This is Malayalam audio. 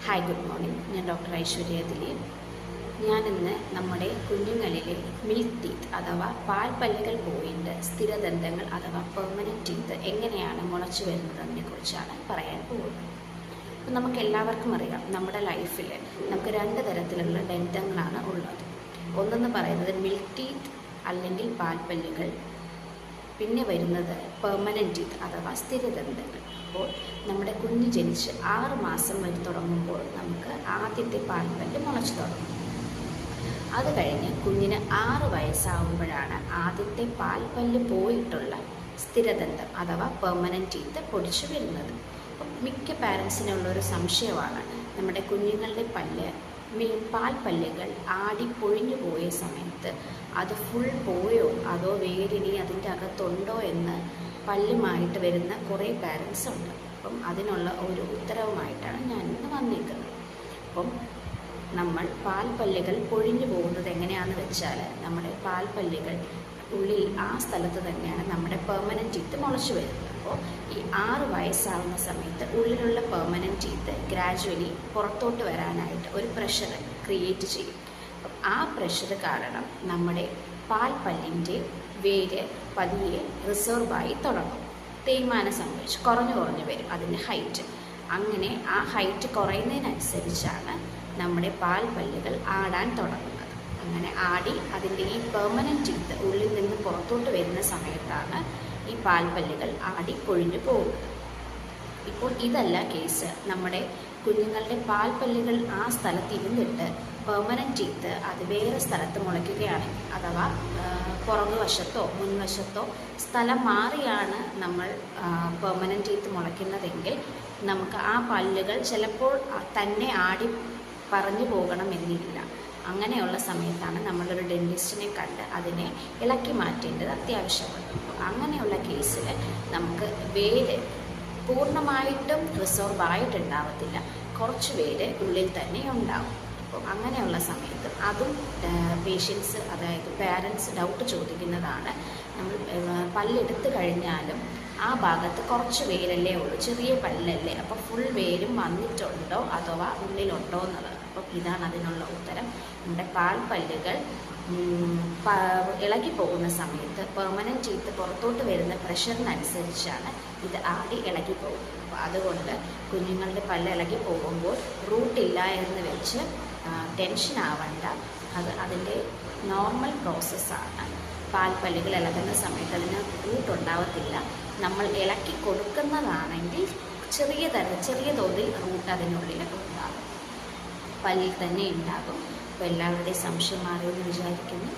Hi, good morning. ഞാൻ ഡോക്ടർ ഐശ്വര്യ ദിലീപ്. ഞാനിന്ന് നമ്മുടെ കുഞ്ഞുങ്ങളിലെ മിൽക്ക് ടീത്ത് അഥവാ പാൽപ്പല്ലുകൾ പോയിട്ട് സ്ഥിരദന്തങ്ങൾ അഥവാ പെർമനൻറ്റ് ടീത്ത് എങ്ങനെയാണ് മുളച്ചു വരുന്നതിനെ കുറിച്ചാണ് പറയാൻ പോകുന്നത്. അപ്പം നമുക്ക് എല്ലാവർക്കും അറിയാം, നമ്മുടെ ലൈഫിൽ നമുക്ക് രണ്ട് തരത്തിലുള്ള ദന്തങ്ങളാണ് ഉള്ളത്. ഒന്നെന്ന് പറയുന്നത് മിൽക്ക് ടീത്ത് അല്ലെങ്കിൽ പാൽപ്പല്ലുകൾ, പിന്നെ വരുന്നത് പെർമനൻറ്റ് ടീത്ത് അഥവാ സ്ഥിരദന്തങ്ങൾ. അപ്പോൾ നമ്മുടെ കുഞ്ഞ് ജനിച്ച് 6 മാസം വരെ തുടങ്ങുമ്പോൾ നമുക്ക് ആദ്യത്തെ പാൽപ്പല്ല് മുളച്ചു തുടങ്ങും. അത് കഴിഞ്ഞ് കുഞ്ഞിന് 6 വയസ്സാകുമ്പോഴാണ് ആദ്യത്തെ പാൽപ്പല്ല് പോയിട്ടുള്ള സ്ഥിരദന്തം അഥവാ പെർമനൻറ്റ് ടീത്ത് പൊടിച്ചു വരുന്നത്. അപ്പം മിക്ക പാരൻസിനുള്ളൊരു സംശയമാണ്, നമ്മുടെ കുഞ്ഞുങ്ങളുടെ പാൽപ്പല്ലുകൾ ആടി പൊഴിഞ്ഞു പോയ സമയത്ത് അത് ഫുൾ പോയോ അതോ വേരിനി അതിൻ്റെ അകത്തുണ്ടോ എന്ന് പല്ലുമായിട്ട് വരുന്ന കുറേ പാരൻസ് ഉണ്ട്. അപ്പം അതിനുള്ള ഒരു ഉത്തരവുമായിട്ടാണ് ഞാനിന്ന് വന്നിരിക്കുന്നത്. അപ്പം നമ്മൾ പാൽപ്പല്ലുകൾ പൊഴിഞ്ഞു പോകുന്നത് എങ്ങനെയാണെന്ന് വെച്ചാൽ, നമ്മുടെ പാൽപ്പല്ലുകൾ ഉള്ളിൽ ആ സ്ഥലത്ത് തന്നെയാണ് നമ്മുടെ പെർമനൻറ്റ് ടീത്ത് മുളച്ചു വരുന്നത്. അപ്പോൾ ഈ 6 വയസ്സാവുന്ന സമയത്ത് ഉള്ളിലുള്ള പെർമനൻറ്റ് ടീത്ത് ഗ്രാജുവലി പുറത്തോട്ട് വരാനായിട്ട് ഒരു പ്രഷർ ക്രിയേറ്റ് ചെയ്യും. അപ്പം ആ പ്രഷർ കാരണം നമ്മുടെ പാൽപ്പല്ലിൻ്റെ വേര് പതിയെ റിസർവായി തുടങ്ങും. തേയ്മാനം സംഭവിച്ച് കുറഞ്ഞു വരും അതിൻ്റെ ഹൈറ്റ്. അങ്ങനെ ആ ഹൈറ്റ് കുറയുന്നതിനനുസരിച്ചാണ് നമ്മുടെ പാൽപ്പല്ലുകൾ ആടാൻ തുടങ്ങുന്നത്. അങ്ങനെ ആടി അതിൻ്റെ ഈ പെർമനൻറ്റ് ടീത്ത് ഉള്ളിൽ നിന്ന് പുറത്തോട്ട് വരുന്ന സമയത്താണ് ഈ പാൽപ്പല്ലുകൾ ആടി പൊഴിഞ്ഞു പോകുന്നത്. ഇപ്പോൾ ഇതല്ല കേസ്. നമ്മുടെ കുഞ്ഞുങ്ങളുടെ പാൽപ്പല്ലുകൾ ആ സ്ഥലത്ത് ഇരുന്നിട്ട് പെർമനൻറ്റ് ടീത്ത് അത് വേറെ സ്ഥലത്ത് മുളയ്ക്കുകയാണെങ്കിൽ, അഥവാ പുറകുവശത്തോ മുൻവശത്തോ സ്ഥലം മാറിയാണ് നമ്മൾ പെർമനൻറ്റ് ടീത്ത് മുളയ്ക്കുന്നതെങ്കിൽ നമുക്ക് ആ പല്ലുകൾ ചിലപ്പോൾ തന്നെ ആടി പറഞ്ഞു പോകണമെന്നില്ല. അങ്ങനെയുള്ള സമയത്താണ് നമ്മളൊരു ഡെൻറ്റിസ്റ്റിനെ കണ്ട് അതിനെ ഇളക്കി മാറ്റേണ്ടത് അത്യാവശ്യമാണ്. അങ്ങനെയുള്ള കേസിൽ നമുക്ക് വേര് പൂർണ്ണമായിട്ടും റിസോർവ് ആയിട്ടുണ്ടാവത്തില്ല, കുറച്ച് വേര് ഉള്ളിൽ തന്നെ ഉണ്ടാവും. അപ്പോൾ അങ്ങനെയുള്ള സമയത്ത് അതും പേഷ്യൻസ്, അതായത് പാരൻസ് ഡൗട്ട് ചോദിക്കുന്നതാണ്. നമ്മൾ പല്ലെടുത്ത് കഴിഞ്ഞാലും ആ ഭാഗത്ത് കുറച്ച് വേരല്ലേ ഉള്ളൂ, ചെറിയ പല്ലല്ലേ, അപ്പോൾ ഫുൾ വേരും വന്നിട്ടുണ്ടോ അഥവാ ഉള്ളിലുണ്ടോ എന്നുള്ളത്. അപ്പം ഇതാണ് അതിനുള്ള ഉത്തരം. നമ്മുടെ പാൽപ്പല്ലുകൾ ഇളകി പോകുന്ന സമയത്ത് പെർമനൻറ്റ് ടീത്ത് പുറത്തോട്ട് വരുന്ന പ്രഷറിനനുസരിച്ചാണ് ഇത് ആടി ഇളകി പോകുന്നത്. അപ്പോൾ അതുകൊണ്ട് കുഞ്ഞുങ്ങളുടെ പല്ല് ഇളകി പോകുമ്പോൾ റൂട്ടില്ല എന്ന് വെച്ച് ടെൻഷൻ ആവണ്ട. അതിൻ്റെ നോർമൽ പ്രോസസ്സാണ്. പാൽപ്പല്ലുകൾ ഇളകുന്ന സമയത്ത് അതിന് റൂട്ടുണ്ടാവത്തില്ല. നമ്മൾ ഇളക്കി കൊടുക്കുന്നതാണെങ്കിൽ ചെറിയ തോതിൽ റൂട്ട് അതിനുള്ളിൽ ഉണ്ടാകും, പല്ലിൽ തന്നെ ഉണ്ടാകും. അപ്പോൾ എല്ലാവരുടെയും സംശയം മാറിയെന്ന് വിചാരിക്കുന്നു.